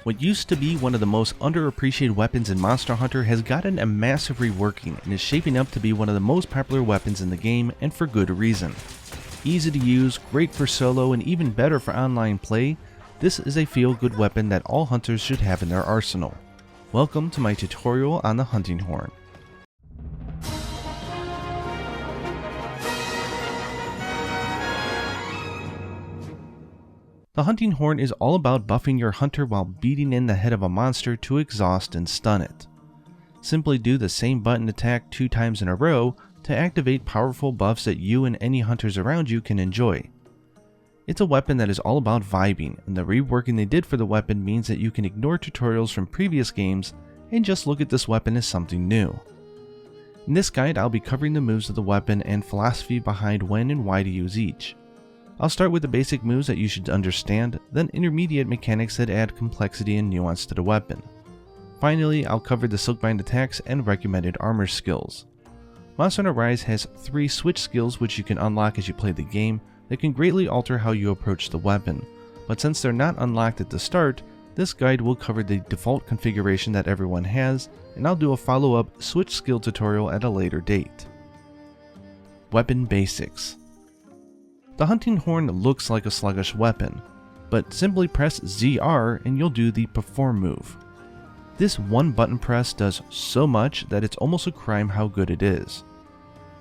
What used to be one of the most underappreciated weapons in Monster Hunter has gotten a massive reworking and is shaping up to be one of the most popular weapons in the game, and for good reason. Easy to use, great for solo, and even better for online play, this is a feel-good weapon that all hunters should have in their arsenal. Welcome to my tutorial on the hunting horn. The hunting horn is all about buffing your hunter while beating in the head of a monster to exhaust and stun it. Simply do the same button attack 2 times in a row to activate powerful buffs that you and any hunters around you can enjoy. It's a weapon that is all about vibing, and the reworking they did for the weapon means that you can ignore tutorials from previous games and just look at this weapon as something new. In this guide, I'll be covering the moves of the weapon and philosophy behind when and why to use each. I'll start with the basic moves that you should understand, then intermediate mechanics that add complexity and nuance to the weapon. Finally, I'll cover the Silkbind Attacks and recommended armor skills. Monster Hunter Rise has 3 switch skills which you can unlock as you play the game that can greatly alter how you approach the weapon, but since they're not unlocked at the start, this guide will cover the default configuration that everyone has, and I'll do a follow-up switch skill tutorial at a later date. Weapon Basics. The hunting horn looks like a sluggish weapon, but simply press ZR and you'll do the perform move. This one button press does so much that it's almost a crime how good it is.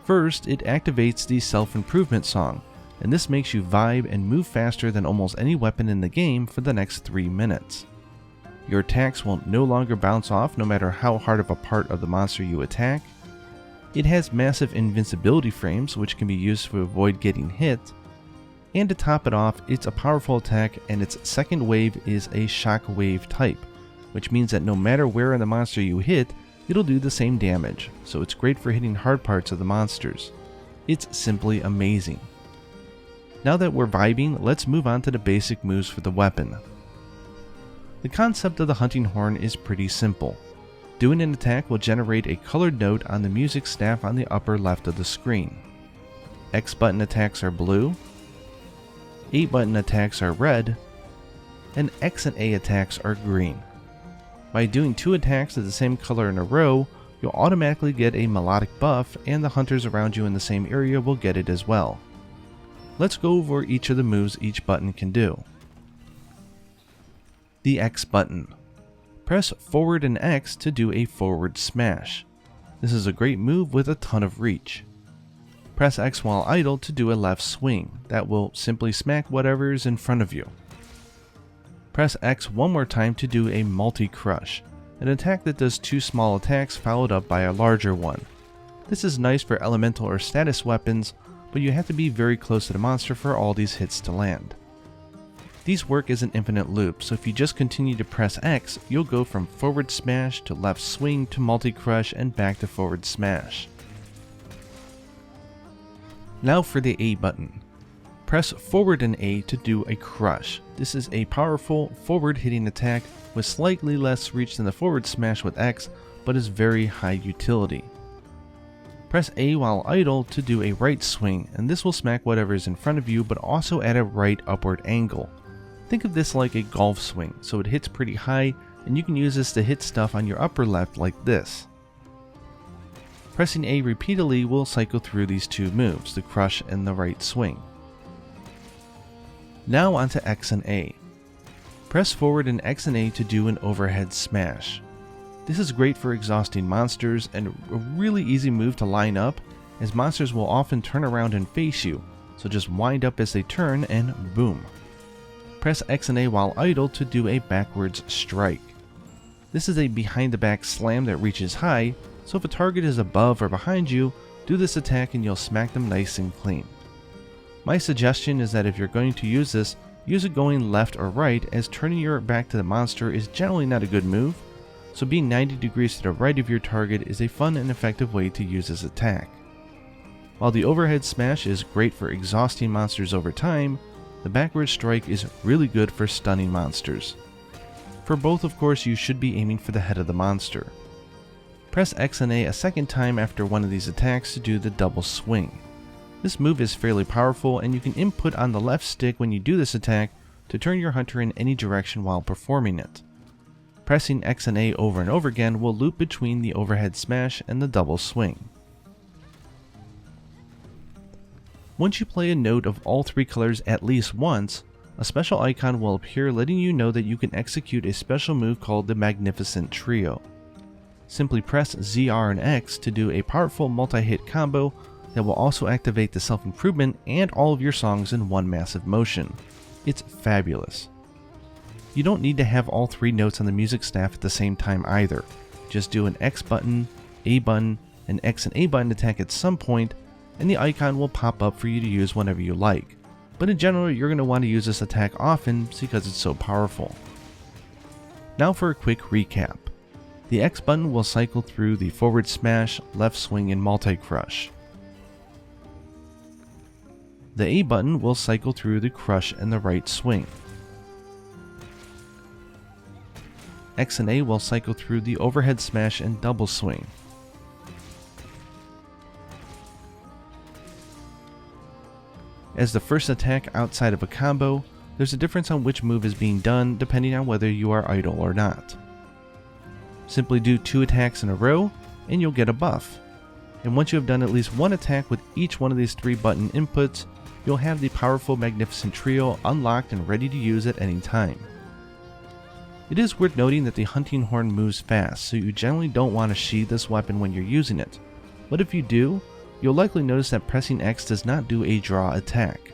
First, it activates the self-improvement song, and this makes you vibe and move faster than almost any weapon in the game for the next 3 minutes. Your attacks will no longer bounce off no matter how hard of a part of the monster you attack. It has massive invincibility frames which can be used to avoid getting hit. And to top it off, it's a powerful attack, and its second wave is a shock wave type, which means that no matter where in the monster you hit, it'll do the same damage, so it's great for hitting hard parts of the monsters. It's simply amazing. Now that we're vibing, let's move on to the basic moves for the weapon. The concept of the hunting horn is pretty simple. Doing an attack will generate a colored note on the music staff on the upper left of the screen. X button attacks are blue, 8 button attacks are red, and X and A attacks are green. By doing 2 attacks of the same color in a row, you'll automatically get a melodic buff, and the hunters around you in the same area will get it as well. Let's go over each of the moves each button can do. The X button. Press forward and X to do a forward smash. This is a great move with a ton of reach. Press X while idle to do a left swing that will simply smack whatever is in front of you. Press X one more time to do a multi-crush, an attack that does 2 small attacks followed up by a larger one. This is nice for elemental or status weapons, but you have to be very close to the monster for all these hits to land. These work as an infinite loop, so if you just continue to press X, you'll go from forward smash to left swing to multi-crush and back to forward smash. Now for the A button. Press forward and A to do a crush. This is a powerful forward hitting attack with slightly less reach than the forward smash with X, but is very high utility. Press A while idle to do a right swing, and this will smack whatever is in front of you but also at a right upward angle. Think of this like a golf swing, so it hits pretty high, and you can use this to hit stuff on your upper left like this. Pressing A repeatedly will cycle through these 2 moves, the crush and the right swing. Now onto X and A. Press forward and X and A to do an overhead smash. This is great for exhausting monsters and a really easy move to line up, as monsters will often turn around and face you, so just wind up as they turn and boom. Press X and A while idle to do a backwards strike. This is a behind the back slam that reaches high, so if a target is above or behind you, do this attack and you'll smack them nice and clean. My suggestion is that if you're going to use this, use it going left or right, as turning your back to the monster is generally not a good move, so being 90 degrees to the right of your target is a fun and effective way to use this attack. While the overhead smash is great for exhausting monsters over time, the backward strike is really good for stunning monsters. For both, of course, you should be aiming for the head of the monster. Press X and A a second time after one of these attacks to do the double swing. This move is fairly powerful, and you can input on the left stick when you do this attack to turn your hunter in any direction while performing it. Pressing X and A over and over again will loop between the overhead smash and the double swing. Once you play a note of all three colors at least once, a special icon will appear letting you know that you can execute a special move called the Magnificent Trio. Simply press ZR and X to do a powerful multi-hit combo that will also activate the self-improvement and all of your songs in one massive motion. It's fabulous. You don't need to have all three notes on the music staff at the same time either. Just do an X button, A button, an X and A button attack at some point, and the icon will pop up for you to use whenever you like. But in general, you're going to want to use this attack often because it's so powerful. Now for a quick recap. The X button will cycle through the forward smash, left swing, and multi-crush. The A button will cycle through the crush and the right swing. X and A will cycle through the overhead smash and double swing. As the first attack outside of a combo, there's a difference on which move is being done depending on whether you are idle or not. Simply do 2 attacks in a row and you'll get a buff. And once you have done at least one attack with each one of these 3 button inputs, you'll have the powerful Magnificent Trio unlocked and ready to use at any time. It is worth noting that the hunting horn moves fast, so you generally don't want to sheath this weapon when you're using it. But if you do, you'll likely notice that pressing X does not do a draw attack.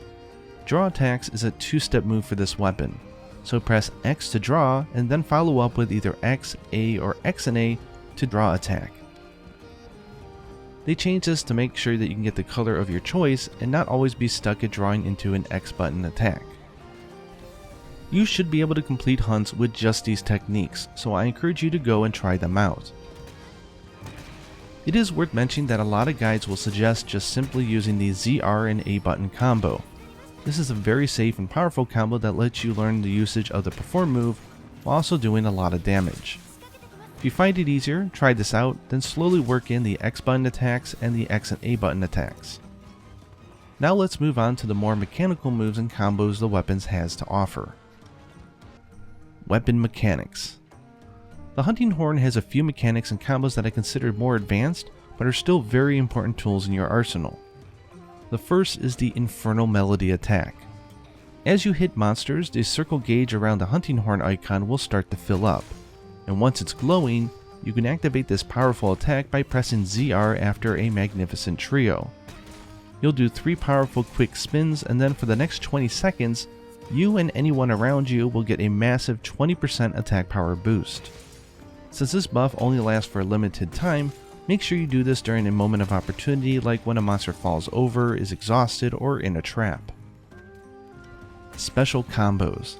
Draw attacks is a 2-step move for this weapon, so press X to draw and then follow up with either X, A, or X and A to draw attack. They changed this to make sure that you can get the color of your choice and not always be stuck at drawing into an X button attack. You should be able to complete hunts with just these techniques, so I encourage you to go and try them out. It is worth mentioning that a lot of guides will suggest just simply using the ZR and A button combo. This is a very safe and powerful combo that lets you learn the usage of the perform move while also doing a lot of damage. If you find it easier, try this out, then slowly work in the X button attacks and the X and A button attacks. Now let's move on to the more mechanical moves and combos the weapons has to offer. Weapon mechanics. The hunting horn has a few mechanics and combos that I consider more advanced, but are still very important tools in your arsenal. The first is the Infernal Melody attack. As you hit monsters, the circle gauge around the hunting horn icon will start to fill up, and once it's glowing, you can activate this powerful attack by pressing ZR after a Magnificent Trio. You'll do 3 powerful quick spins, and then for the next 20 seconds, you and anyone around you will get a massive 20% attack power boost. Since this buff only lasts for a limited time, make sure you do this during a moment of opportunity, like when a monster falls over, is exhausted, or in a trap. Special combos.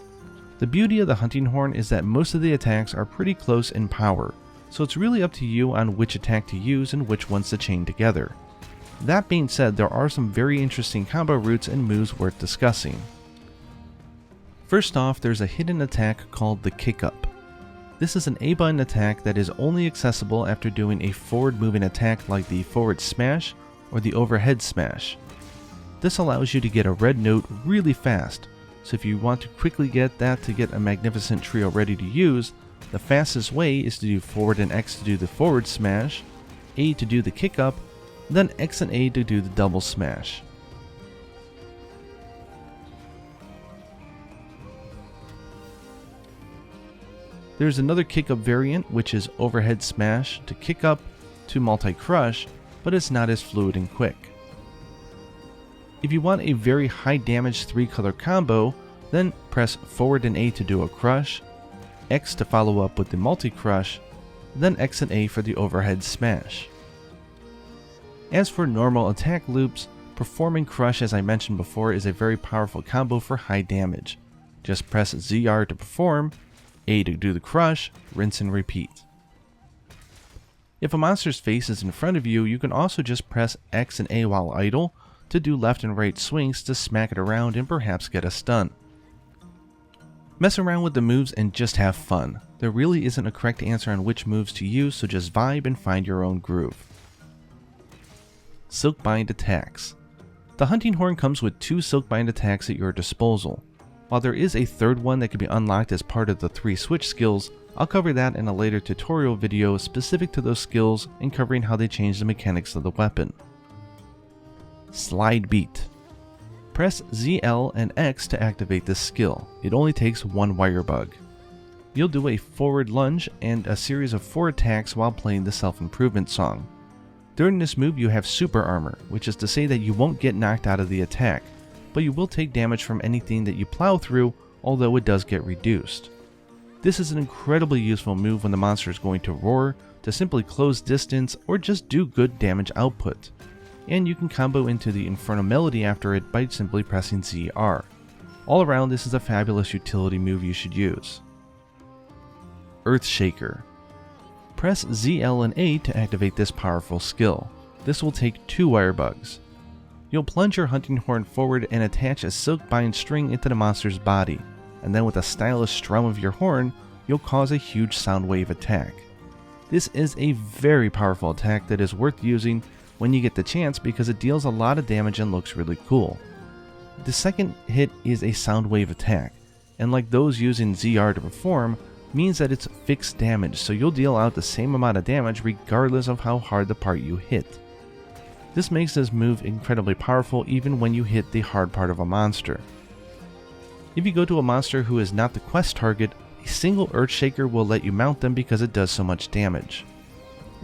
The beauty of the hunting horn is that most of the attacks are pretty close in power, so it's really up to you on which attack to use and which ones to chain together. That being said, there are some very interesting combo routes and moves worth discussing. First off, there's a hidden attack called the Kick Up. This is an A button attack that is only accessible after doing a forward moving attack like the forward smash or the overhead smash. This allows you to get a red note really fast, so if you want to quickly get that to get a Magnificent Trio ready to use, the fastest way is to do forward and X to do the forward smash, A to do the kick up, then X and A to do the double smash. There's another kick up variant, which is overhead smash to kick up to multi-crush, but it's not as fluid and quick. If you want a very high damage 3-color combo, then press forward and A to do a crush, X to follow up with the multi-crush, then X and A for the overhead smash. As for normal attack loops, perform and crush, as I mentioned before, is a very powerful combo for high damage. Just press ZR to perform, A to do the crush, rinse and repeat. If a monster's face is in front of you, you can also just press X and A while idle to do left and right swings to smack it around and perhaps get a stun. Mess around with the moves and just have fun. There really isn't a correct answer on which moves to use, so just vibe and find your own groove. Silkbind Attacks. The hunting horn comes with 2 Silkbind attacks at your disposal. While there is a third one that can be unlocked as part of the 3 switch skills, I'll cover that in a later tutorial video specific to those skills and covering how they change the mechanics of the weapon. Slide Beat. Press ZL and X to activate this skill. It only takes one wire bug. You'll do a forward lunge and a series of 4 attacks while playing the self-improvement song. During this move you have super armor, which is to say that you won't get knocked out of the attack, but you will take damage from anything that you plow through, although it does get reduced. This is an incredibly useful move when the monster is going to roar, to simply close distance, or just do good damage output. And you can combo into the Inferno Melody after it by simply pressing ZR. All around, this is a fabulous utility move you should use. Earthshaker. Press ZL and A to activate this powerful skill. This will take 2 wire bugs. You'll plunge your hunting horn forward and attach a Silkbind string into the monster's body, and then with a stylish strum of your horn, you'll cause a huge sound wave attack. This is a very powerful attack that is worth using when you get the chance because it deals a lot of damage and looks really cool. The second hit is a sound wave attack, and like those using ZR to perform, means that it's fixed damage, so you'll deal out the same amount of damage regardless of how hard the part you hit. This makes this move incredibly powerful even when you hit the hard part of a monster. If you go to a monster who is not the quest target, a single Earthshaker will let you mount them because it does so much damage.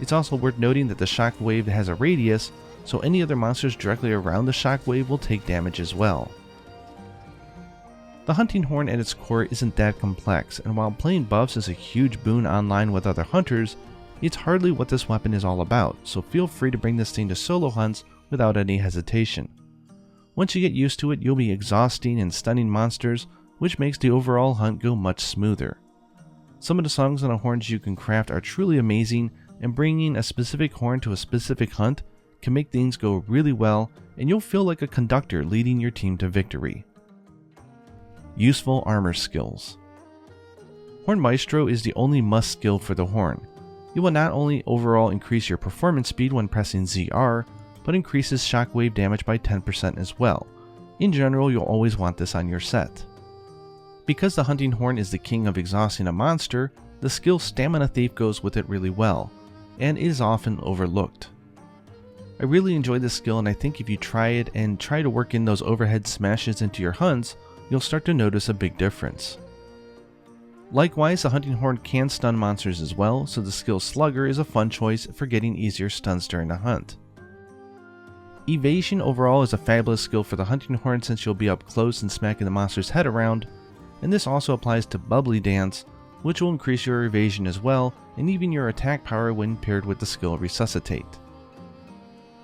It's also worth noting that the shockwave has a radius, so any other monsters directly around the shockwave will take damage as well. The hunting horn at its core isn't that complex, and while playing buffs is a huge boon online with other hunters, it's hardly what this weapon is all about, so feel free to bring this thing to solo hunts without any hesitation. Once you get used to it, you'll be exhausting and stunning monsters, which makes the overall hunt go much smoother. Some of the songs on the horns you can craft are truly amazing, and bringing a specific horn to a specific hunt can make things go really well, and you'll feel like a conductor leading your team to victory. Useful armor skills. Horn Maestro is the only must skill for the horn. It will not only overall increase your performance speed when pressing ZR, but increases shockwave damage by 10% as well. In general, you'll always want this on your set. Because the hunting horn is the king of exhausting a monster, the skill Stamina Thief goes with it really well, and is often overlooked. I really enjoy this skill, and I think if you try it and try to work in those overhead smashes into your hunts, you'll start to notice a big difference. Likewise, the hunting horn can stun monsters as well, so the skill Slugger is a fun choice for getting easier stuns during the hunt. Evasion overall is a fabulous skill for the hunting horn since you'll be up close and smacking the monster's head around, and this also applies to Bubbly Dance, which will increase your evasion as well, and even your attack power when paired with the skill Resuscitate.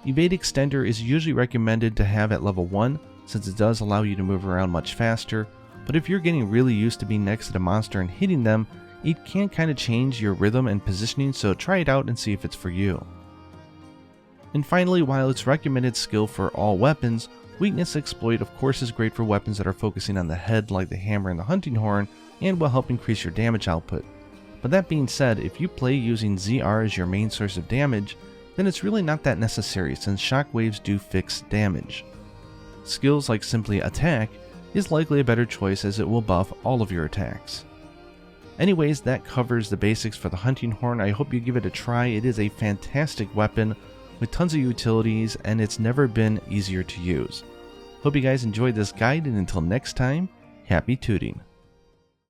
Evade Extender is usually recommended to have at level 1, since it does allow you to move around much faster, but if you're getting really used to being next to the monster and hitting them, it can kind of change your rhythm and positioning, so try it out and see if it's for you. And finally, while it's recommended skill for all weapons, Weakness Exploit of course is great for weapons that are focusing on the head like the hammer and the hunting horn, and will help increase your damage output. But that being said, if you play using ZR as your main source of damage, then it's really not that necessary since shockwaves do fix damage. Skills like simply Attack is likely a better choice as it will buff all of your attacks. Anyways, that covers the basics for the hunting horn. I hope you give it a try. It is a fantastic weapon with tons of utilities, and it's never been easier to use. Hope you guys enjoyed this guide, and until next time, happy tooting.